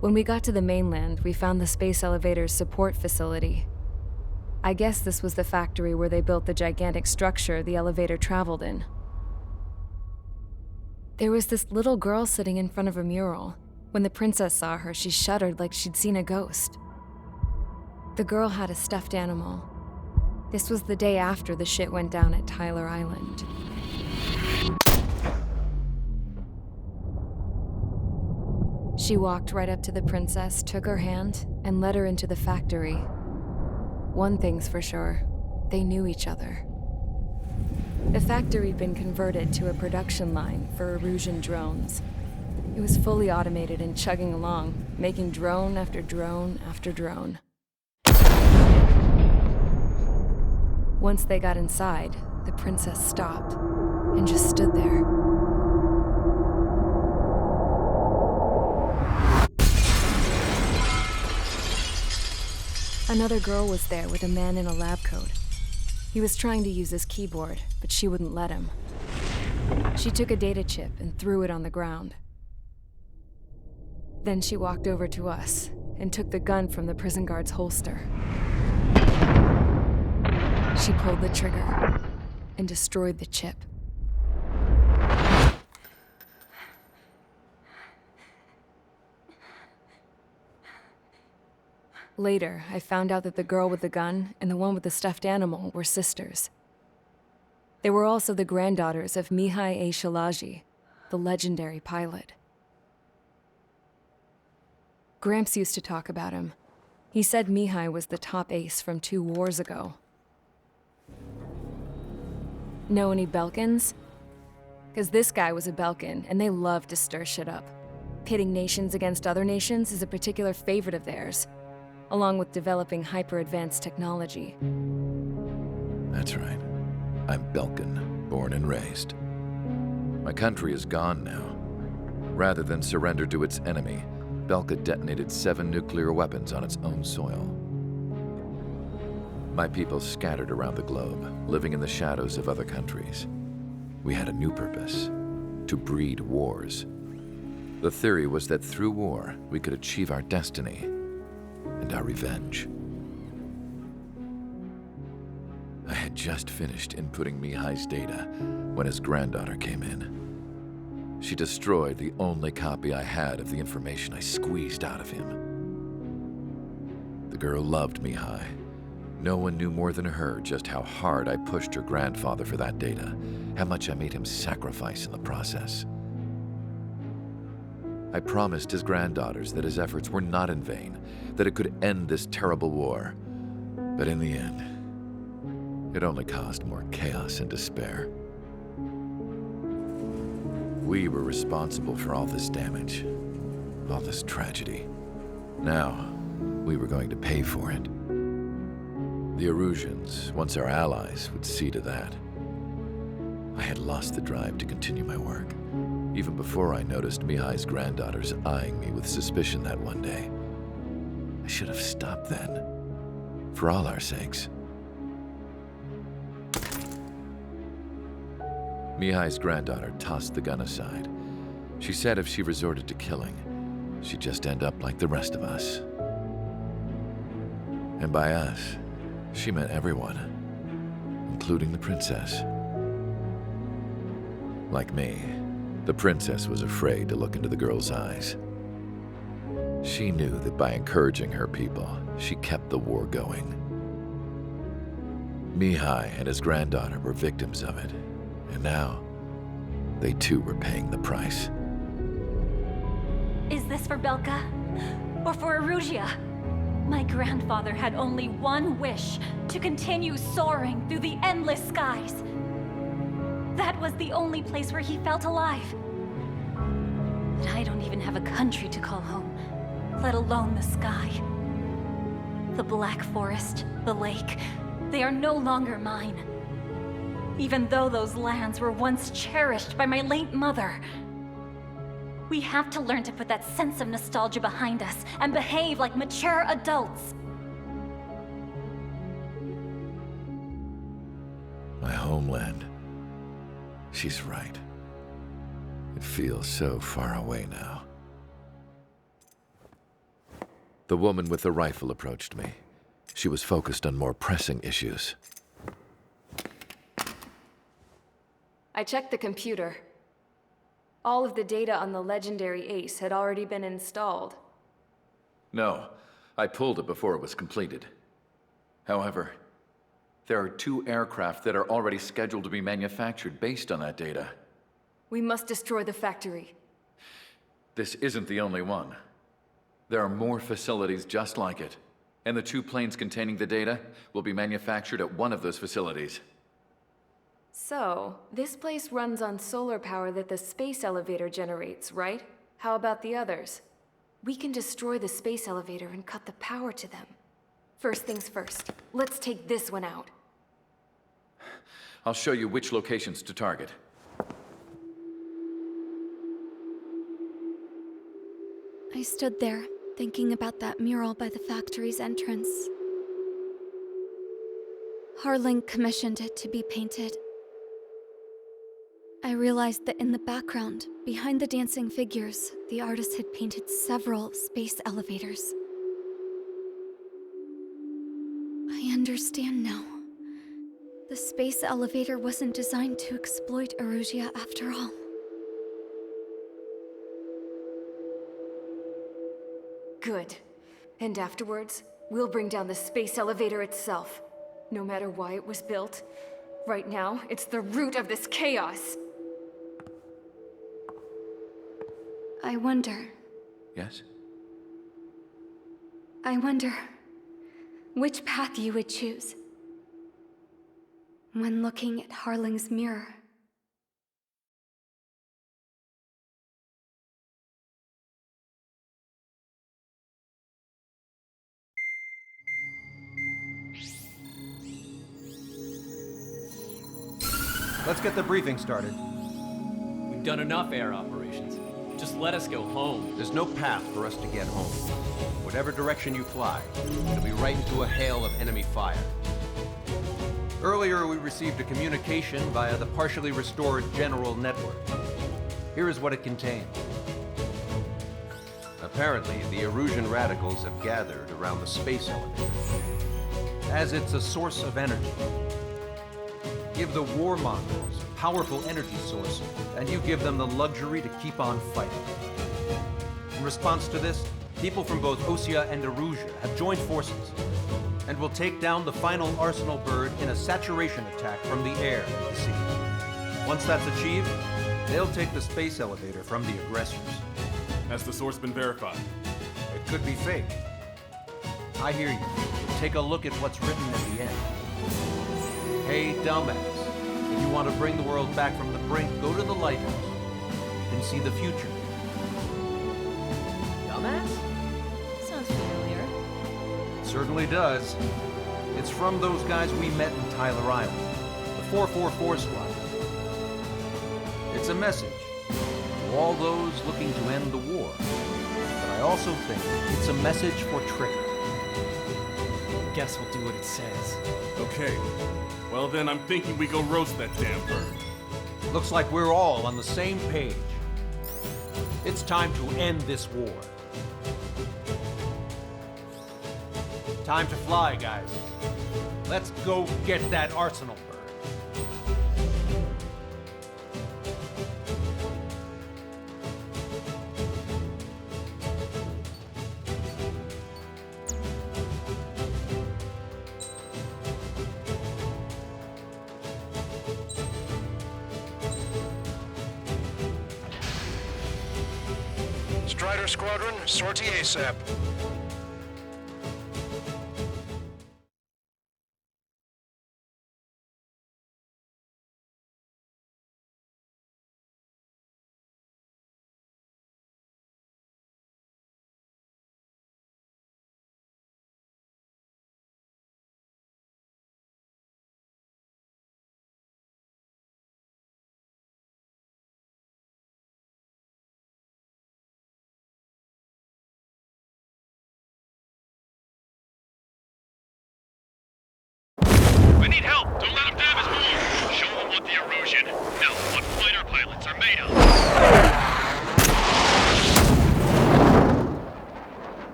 When we got to the mainland, we found the space elevator's support facility. I guess this was the factory where they built the gigantic structure the elevator traveled in. There was this little girl sitting in front of a mural. When the princess saw her, she shuddered like she'd seen a ghost. The girl had a stuffed animal. This was the day after the shit went down at Tyler Island. She walked right up to the princess, took her hand, and led her into the factory. One thing's for sure, they knew each other. The factory had been converted to a production line for Erusian drones. It was fully automated and chugging along, making drone after drone after drone. Once they got inside, the princess stopped and just stood there. Another girl was there with a man in a lab coat. He was trying to use his keyboard, but she wouldn't let him. She took a data chip and threw it on the ground. Then she walked over to us and took the gun from the prison guard's holster. She pulled the trigger and destroyed the chip. Later, I found out that the girl with the gun and the one with the stuffed animal were sisters. They were also the granddaughters of Mihai A. Shalaji, the legendary pilot. Gramps used to talk about him. He said Mihai was the top ace from 2 wars ago. Know any Belkans? Because this guy was a Belkan, and they love to stir shit up. Pitting nations against other nations is a particular favorite of theirs, along with developing hyper-advanced technology. That's right. I'm Belkan, born and raised. My country is gone now. Rather than surrender to its enemy, Belka detonated 7 nuclear weapons on its own soil. My people scattered around the globe, living in the shadows of other countries. We had a new purpose: to breed wars. The theory was that through war, we could achieve our destiny and our revenge. I had just finished inputting Mihai's data when his granddaughter came in. She destroyed the only copy I had of the information I squeezed out of him. The girl loved Mihai. No one knew more than her just how hard I pushed her grandfather for that data, how much I made him sacrifice in the process. I promised his granddaughters that his efforts were not in vain, that it could end this terrible war. But in the end, it only caused more chaos and despair. We were responsible for all this damage, all this tragedy. Now, we were going to pay for it. The Erusians, once our allies, would see to that. I had lost the drive to continue my work, even before I noticed Mihai's granddaughters eyeing me with suspicion that one day. I should have stopped then, for all our sakes. Mihai's granddaughter tossed the gun aside. She said if she resorted to killing, she'd just end up like the rest of us. And by us, she meant everyone, including the princess. Like me, the princess was afraid to look into the girl's eyes. She knew that by encouraging her people, she kept the war going. Mihai and his granddaughter were victims of it, and now they too were paying the price. Is this for Belka? Or for Erusia? My grandfather had only one wish: to continue soaring through the endless skies. That was the only place where he felt alive. But I don't even have a country to call home, let alone the sky. The Black Forest, the lake, they are no longer mine. Even though those lands were once cherished by my late mother. We have to learn to put that sense of nostalgia behind us and behave like mature adults. My homeland. She's right. It feels so far away now. The woman with the rifle approached me. She was focused on more pressing issues. I checked the computer. All of the data on the legendary Ace had already been installed. No, I pulled it before it was completed. However, there are 2 aircraft that are already scheduled to be manufactured based on that data. We must destroy the factory. This isn't the only one. There are more facilities just like it, and the 2 planes containing the data will be manufactured at one of those facilities. So, this place runs on solar power that the space elevator generates, right? How about the others? We can destroy the space elevator and cut the power to them. First things first, let's take this one out. I'll show you which locations to target. I stood there, thinking about that mural by the factory's entrance. Harling commissioned it to be painted. I realized that in the background, behind the dancing figures, the artist had painted several space elevators. I understand now. The space elevator wasn't designed to exploit Erusia after all. Good. And afterwards, we'll bring down the space elevator itself. No matter why it was built, right now, it's the root of this chaos. I wonder Yes? which path you would choose when looking at Harling's mirror. Let's get the briefing started. We've done enough air operations. Just let us go home. There's no path for us to get home. Whatever direction you fly, it'll be right into a hail of enemy fire. Earlier, we received a communication via the partially restored general network. Here is what it contained. Apparently, the Erusian radicals have gathered around the space elevator, as it's a source of energy. Give the warmongers a powerful energy source, and you give them the luxury to keep on fighting. In response to this, people from both Osea and Erusia have joined forces, and will take down the final Arsenal bird in a saturation attack from the air and the sea. Once that's achieved, they'll take the space elevator from the aggressors. Has the source been verified? It could be fake. I hear you. Take a look at what's written at the end. Hey, dumbass. If you want to bring the world back from the brink, go to the Lighthouse. You can see the future. Dumbass? Sounds familiar. It certainly does. It's from those guys we met in Tyler Island, the 444 squad. It's a message to all those looking to end the war. But I also think it's a message for Trigger. Guess we'll do what it says. Okay. Well then, I'm thinking we go roast that damn bird. Looks like we're all on the same page. It's time to end this war. Time to fly, guys. Let's go get that Arsenal bird. Strider Squadron, sortie ASAP.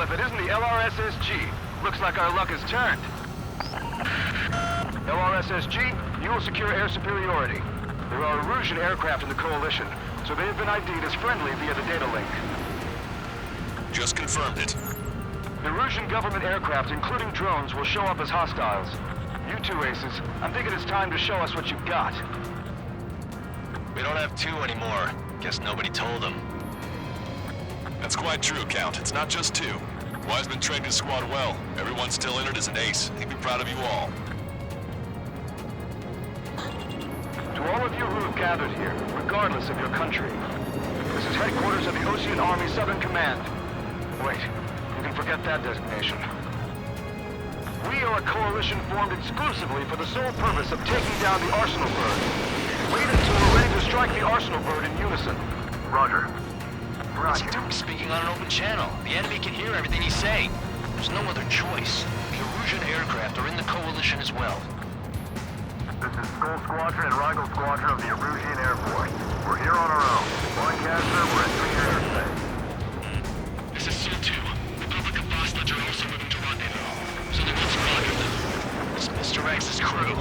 if it isn't the LRSSG. Looks like our luck has turned. LRSSG, you will secure air superiority. There are Erusian aircraft in the Coalition, so they have been ID'd as friendly via the data link. Just confirmed it. The Erusian government aircraft, including drones, will show up as hostiles. You two aces, I'm thinking it's time to show us what you've got. We don't have two anymore. Guess nobody told them. That's quite true, Count. It's not just two. Wiseman trained his squad well. Everyone still in it is an ace. He'd be proud of you all. To all of you who have gathered here, regardless of your country, this is headquarters of the Ocean Army Southern Command. Wait, you can forget that designation. We are a coalition formed exclusively for the sole purpose of taking down the Arsenal Bird. Wait until we're ready to strike the Arsenal Bird in unison. Roger. What's he doing speaking on an open channel? The enemy can hear everything he's saying. There's no other choice. The Erusian aircraft are in the Coalition as well. This is Skull Squadron and Rigel Squadron of the Erusian Air Force. We're here on our own. Lancaster, we're at 3 airspace. This is Sol-2. Republic of Boston are also moving to rendezvous. So they won't squadron them. It's Mr. X's crew.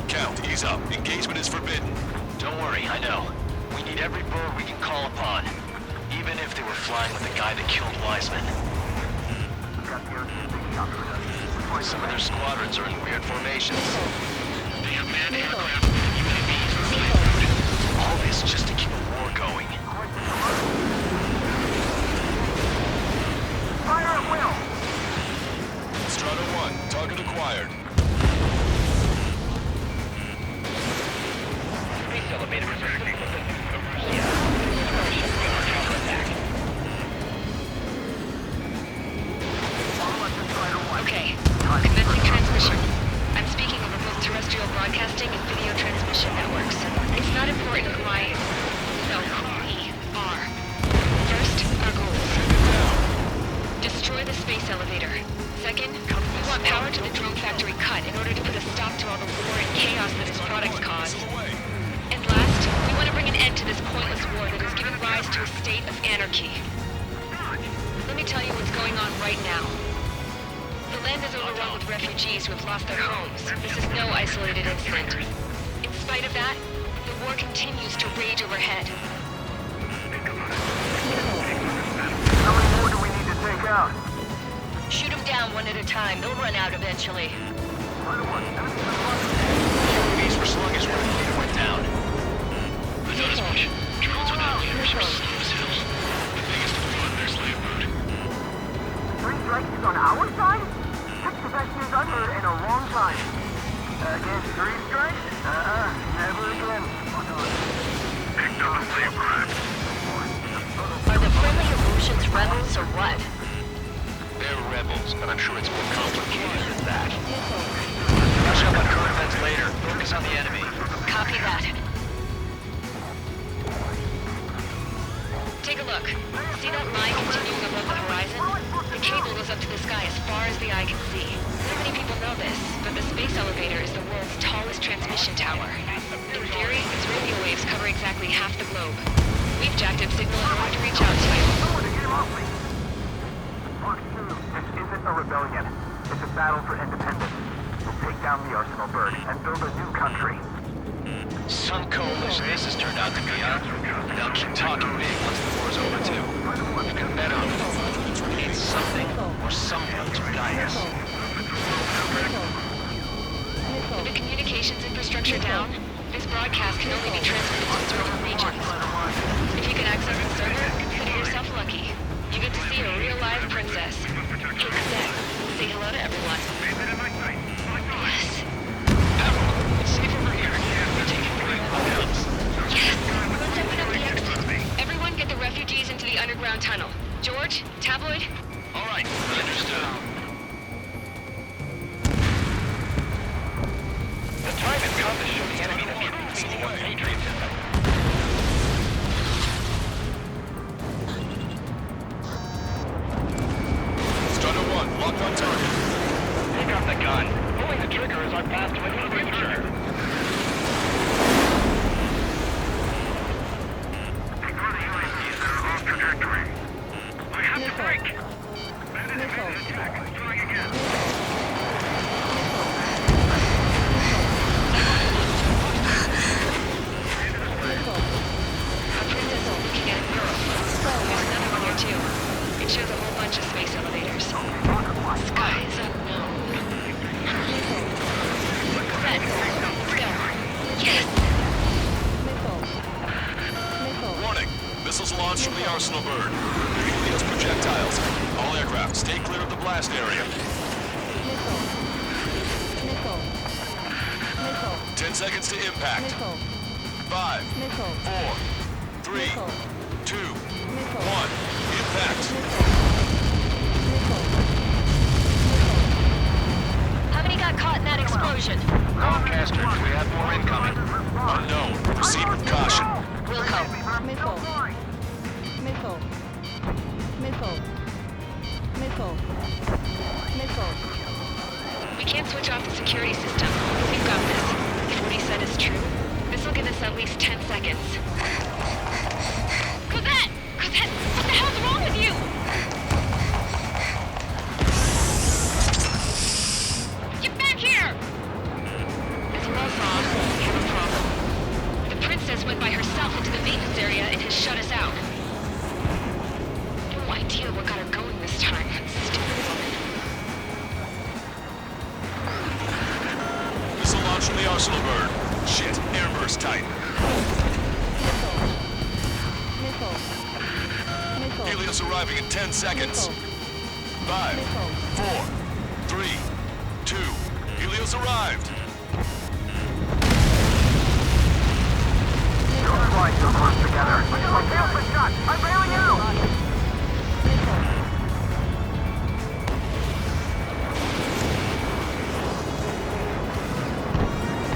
Count, ease up. Engagement is forbidden. Don't worry, I know. We need every bird we can call upon. Even if they were flying with the guy that killed Wiseman. Some of their squadrons are in weird formations. They have manned aircraft with UAVs and flight. All this just to keep a war going. Fire at will! Strata 1, target acquired. Space elevator reserved. Okay, commencing transmission. I'm speaking over both terrestrial broadcasting and video transmission networks. It's not important who I am. No, who we are. First, our goals. Destroy the space elevator. Second, we want power to the drone factory cut in order to put a stop to all the war and chaos that its products cause. And last, we want to bring an end to this pointless war that has given rise to a state of anarchy. Let me tell you what's going on right now. The land is overrun with refugees who have lost their homes. This is no isolated incident. In spite of that, the war continues to rage overhead. How many more do we need to take out? Shoot them down one at a time. They'll run out eventually. UAVs were sluggish when the leader went down. I thought as much. Drones without leaders are slow as hell. The biggest of fun, there's Landbird. 3 strikes is on our side? That's the best news I've heard in a long time. Against 3 strikes? Never again. Are the friendly Erusians rebels or what? They're rebels, but I'm sure it's more complicated than that. Brush up on current events later. Focus on the enemy. Copy that. Take a look. See that line continuing above the horizon? The cable goes up to the sky as far as the eye can see. Not many people know this, but the space elevator is the world's tallest transmission tower. In theory, its radio waves cover exactly half the globe. We've jacked its signal in order to reach out to it. Someone to get him off me! Mark 2, this isn't a rebellion. It's a battle for independence. We'll take down the Arsenal Bird and build a new country. Some coalition this has turned out to be, huh? They'll keep talking big once the war's over, too. You can bet on it. We need something or someone to guide us. With the communications infrastructure down, this broadcast can only be transmitted to certain regions. If you can access the server, consider yourself lucky. You get to see a real live princess. Take a sec. Say hello to everyone. Yes. It's safe over here. We're taking 3 outcomes. Yes! Let's open up the exit. Everyone get the refugees into the underground tunnel. George, Tabloid? All right, understood. The time has come to show the enemy the true meaning of patriotism. Strata 1, locked on target. Pick up the gun. Pulling the trigger is our path to a new future. Ignore the UAVs that are off trajectory. I have to break. A princess is looking at a mural. There's another one here too. It shows a whole bunch of space elevators. Skies unknown. Red. Let's go. Yes! Warning! Missiles launched from the Arsenal bird. Helios projectiles. All aircraft, stay clear of the blast area. 10 seconds to impact. 5, 4, 3, 2, 1. Impact. How many got caught in that explosion? Lancaster, we have more incoming. Unknown. Proceed with caution. Wilco. We can't switch off the security system. We've got this. If what he said is true, this will give us at least 10 seconds. Cosette! Cosette! What the hell's wrong with you? Get back here! As a Rothrock, we have a problem. The princess went by herself into the maintenance area and has shut us out. No idea what got her going this time. Stupid woman. Missile launch from the Arsenal bird. Shit, airburst tight. Helios arriving in 10 seconds. 5, 4, 3, 2. Helios arrived. Don't fly too close together. My tail's been shot. I'm bailing out.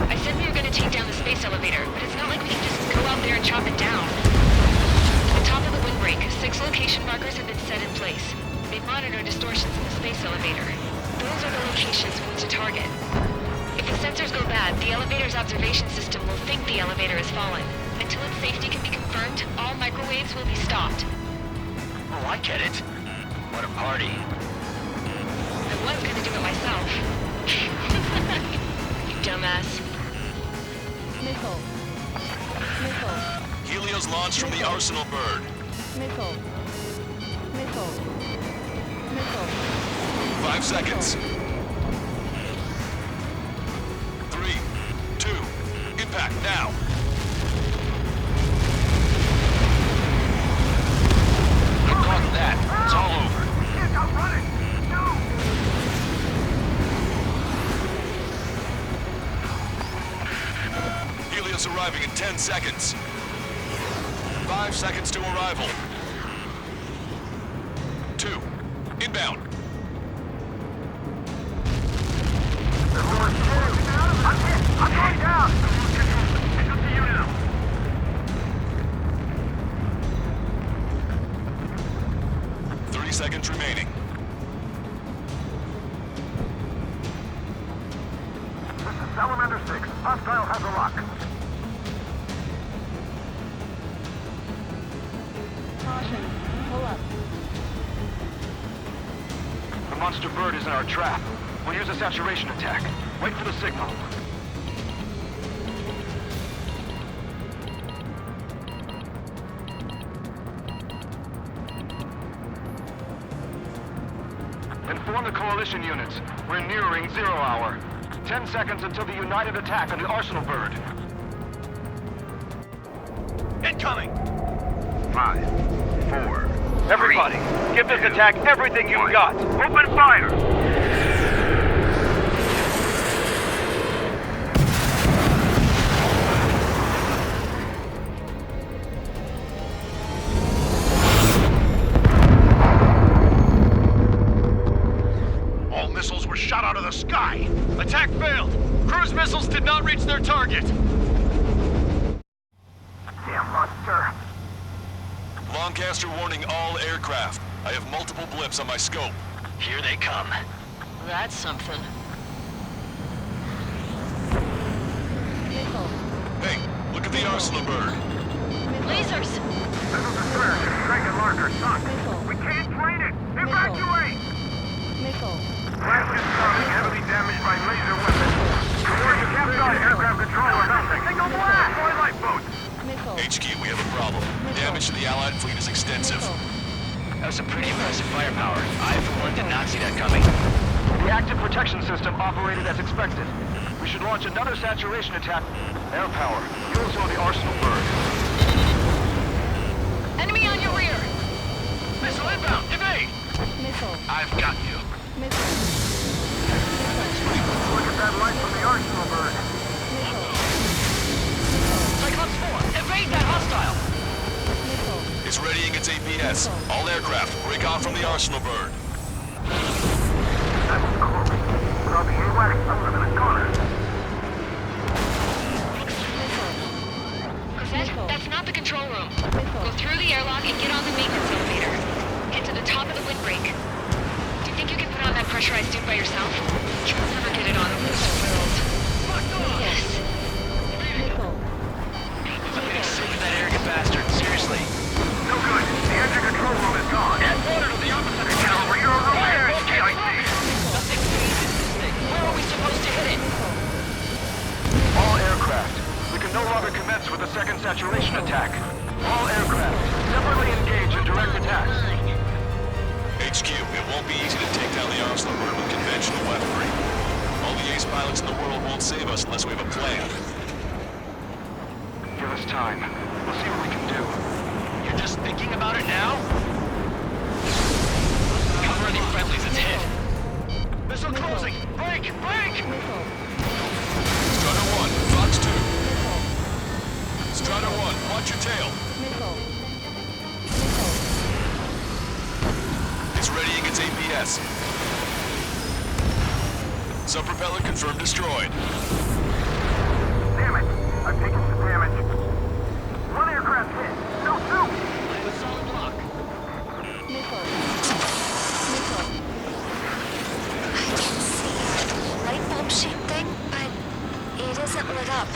I said we were gonna take down the space elevator, but it's not like we can just go out there and chop it down. At the top of the windbreak, 6 location markers have been set in place. They monitor distortions in the space elevator. Those are the locations we need to target. If the sensors go bad, the elevator's observation system will think the elevator has fallen. Until its safety can be confirmed, all microwaves will be stopped. Oh, I get it. What a party. I was gonna do it myself. You dumbass. Helios launched from the Arsenal bird. 5 seconds. 3, 2, impact now. Good luck that. It's all over. Helios arriving in 10 seconds. 5 seconds to arrival. 2, inbound. I'm going down. Pick up the unit up. 30 seconds remaining. This is Salamander 6. Hostile has a lock. Caution. Pull up. The monster bird is in our trap. We'll use a saturation attack. Wait for the signal. Inform the coalition units. We're nearing 0 hour. 10 seconds until the united attack on the Arsenal bird. Incoming! 5, 4. Everybody, give this attack everything you've got. Open fire! All missiles were shot out of the sky. Attack failed. Cruise missiles did not reach their target. Damn monster. Lancaster warning all aircraft. I have multiple blips on my scope. Here they come. That's something. Hey, look at the Arsenal bird. Lasers! This is a Dragon Larger sunk. We can't train it. Evacuate! Did not see that coming. The active protection system operated as expected. We should launch another saturation attack. Air power. You also know the arsenal bird. Enemy on your rear! Missile inbound! Evade! Missile. I've got you. Missile. Look at that light from the arsenal bird. Cyclops 4, evade that hostile! Missile. It's readying its APS. All aircraft, break off from the arsenal bird. That's cool. Copy AWACS. I'm in a corner. Cosette, that's not the control room. Go through the airlock and get on the maintenance elevator. Get to the top of the windbreak. Do you think you can put on that pressurized suit by yourself? You'll never get it on over this world. Yes. I'm getting sick of that arrogant bastard, seriously. No good. The engine control room is gone. Add water to the opposite Get a rear room here. Nothing phases this thing. Where are we supposed to hit it? All aircraft. We can no longer commence with the second saturation attack. All aircraft, separately engage in direct attacks. HQ, it won't be easy to take down the arsenal bird with conventional weaponry. All the ace pilots in the world won't save us unless we have a plan. Give us time. We'll see what we can do. You're just thinking about it now? Cover any friendlies, it's hit. Missile closing! Break! Break! Strata 1, Fox 2. Strata 1, watch your tail. It's readying its APS. Sub-propeller confirmed destroyed. Damn it! I've taken some damage. One aircraft hit. No, two! Land a solid block. Light bulb shaped thing, but it isn't lit up.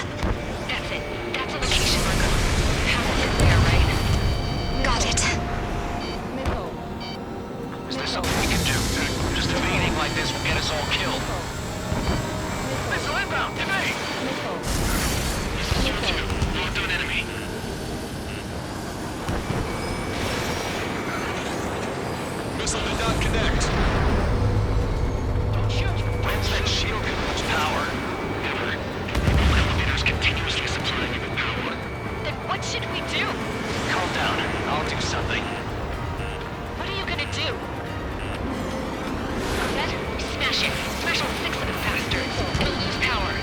That's it. That's a location marker. Have it from there, right? Got it. Is there something we can do? Just evading like this will get us all killed. Missile inbound! Evade! This is 2-2. Locked on enemy. Missile did not connect. Don't shoot! When's that shield get much power? Never. The elevator's continuously supplying it with power. Then what should we do? Calm down. I'll do something. What are you gonna do? Cosette, smash it. Smash all 6 of them bastards. It'll lose power.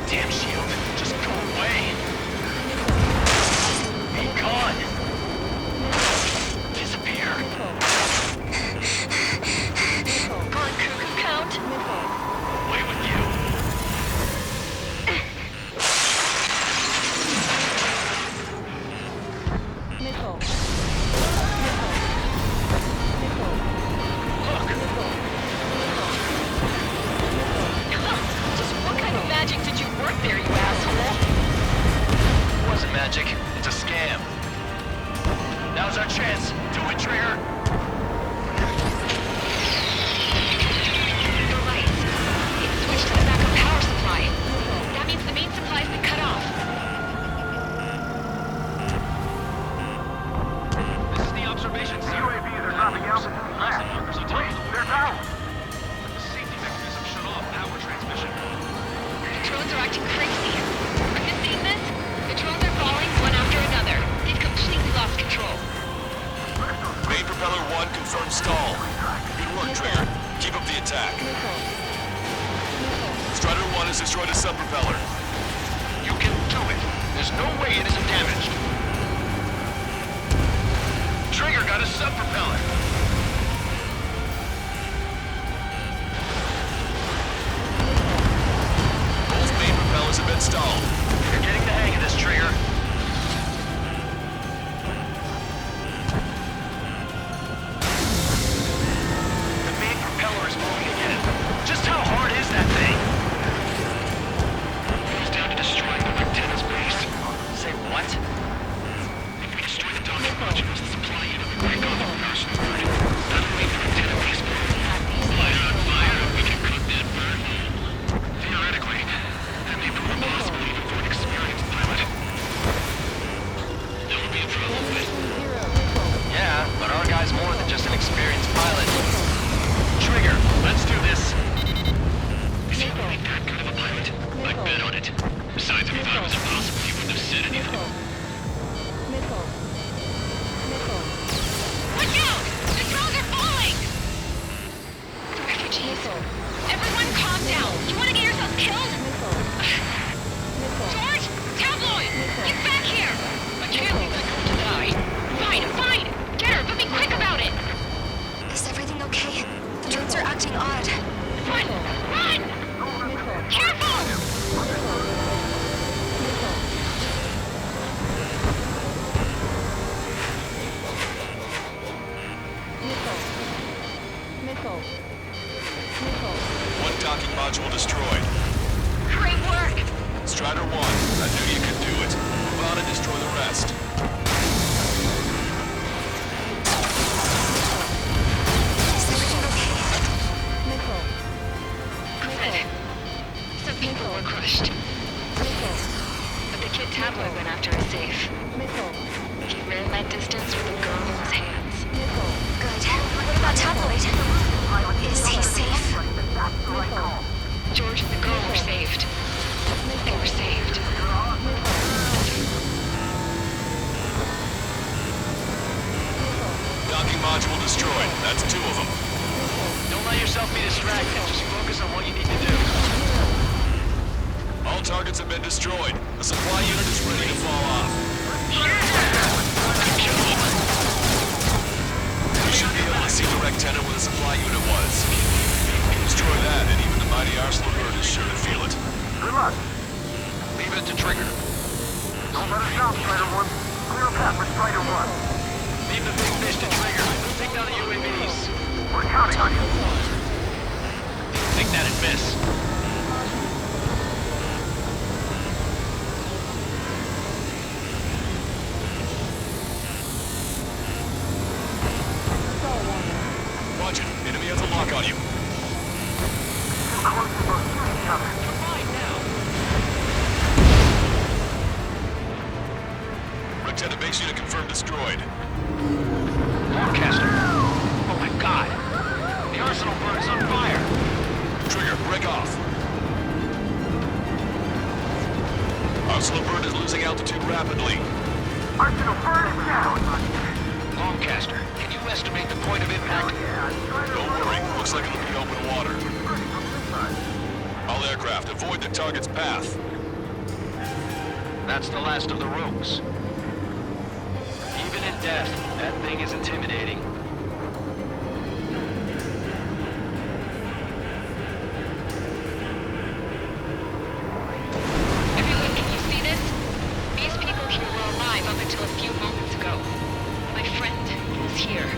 Damn shield. Just go away. Be gone. Disappear. Gone cuckoo count. Away with you. Look. Just what kind of magic did you work there, you asshole? It wasn't magic. It's a scam. Now's our chance. Do it, Trigger. The lights. It's switched to the backup power supply. That means the main supply's been cut off. This is the observation center. UAVs are dropping out. Wait, they're out! The safety mechanism shut off our transmission. The drones are acting crazy. Are you seeing this? The drones are falling one after another. They've completely lost control. Main propeller 1 confirmed stall. Good work, Trigger. Keep up the attack. Strider 1 has destroyed a sub-propeller. You can do it. There's no way it isn't damaged. Trigger got a sub-propeller. Both main propellers have been stalled. You're getting the hang of this, Trigger. The main propeller is moving again. Just how hard is that thing? Goes down to destroying the lieutenant's base. Say what? If we destroy the docking modules, the supply unit will break off our arsenal bird. That'll make the lieutenant base move. Light on fire, we can cook that bird. Theoretically. or crushed. But the kid tabloid went after a safe. He ran that distance with a girl in his hands. Good. What about Tabloid? Is he safe? George and the girl were saved. They were saved. Docking module destroyed. That's 2 of them. Don't let yourself be distracted. Just focus on what you need to do. All targets have been destroyed. The supply unit is ready to fall off. We should be able to see the Rectenna where the supply unit was. Destroy that, and even the mighty Arsenal bird is sure to feel it. Good luck. Leave it to Trigger. Don't let us down, Strider 1. Clear a path for Strider 1. Leave the big fish to Trigger. Take down the UAVs. We're counting on you. Take that and miss. Watch it. Enemy has a lock on you. Too close to both shoot each other. You're fine now. Rectenna base unit confirmed destroyed. Lancaster. Oh my god. The Arsenal bird is on fire. Trigger, break off. Arsenal bird is losing altitude rapidly. Arsenal bird is down. Lancaster, can you estimate the point of impact? Don't worry. Looks like it'll be open water. All aircraft, avoid the target's path. That's the last of the rogues. Even in death, that thing is intimidating. Everyone, can you see this? These people here were alive up until a few moments ago. My friend is here.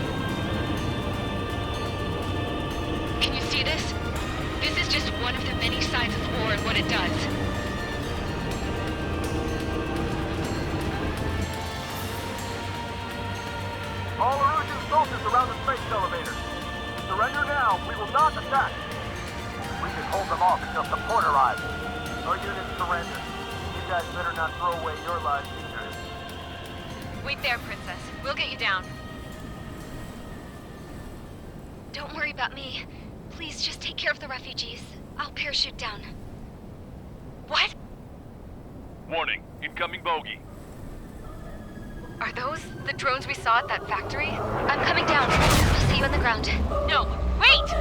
Can you see this? This is just one of the many sides of war and what it does. All Erusian soldiers around the space elevator. Surrender now. We will not attack. We can hold them off until support arrives. Our units surrender. You guys better not throw away your lives either. Wait there, Princess. We'll get you down. Don't worry about me. Please just take care of the refugees. I'll parachute down. What? Warning, incoming bogey. Are those the drones we saw at that factory? I'm coming down. I'll see you on the ground. No, wait!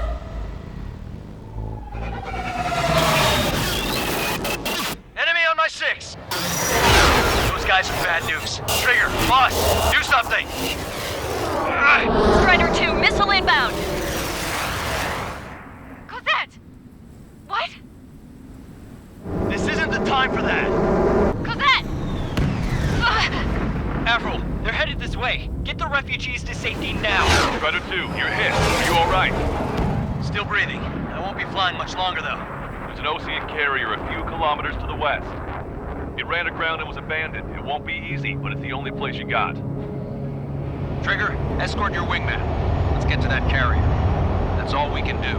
Enemy on my 6! Those guys are bad news. Trigger, boss, do something! Strider 2, missile inbound! Cosette! What? This isn't the time for that! Cosette! Avril, they're headed this way. Get the refugees to safety now. Strider 2, you're hit. Are you alright? Still breathing. I won't be flying much longer, though. There's an Osean carrier a few kilometers to the west. It ran aground and was abandoned. It won't be easy, but it's the only place you got. Trigger, escort your wingman. Let's get to that carrier. That's all we can do.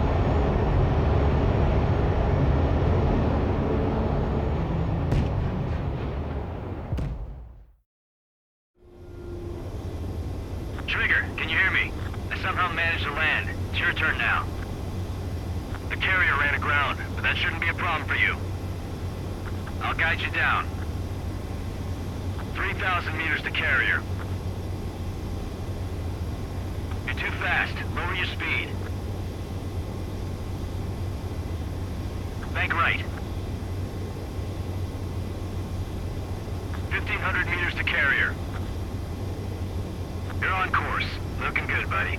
Trigger, can you hear me? I somehow managed to land. It's your turn now. The carrier ran aground, but that shouldn't be a problem for you. I'll guide you down. 3,000 meters to carrier. You're too fast. Lower your speed. Bank right. 1,500 meters to carrier. You're on course. Looking good, buddy.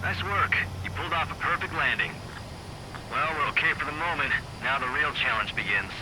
Nice work. You pulled off a perfect landing. Well, we're okay for the moment. Now the real challenge begins.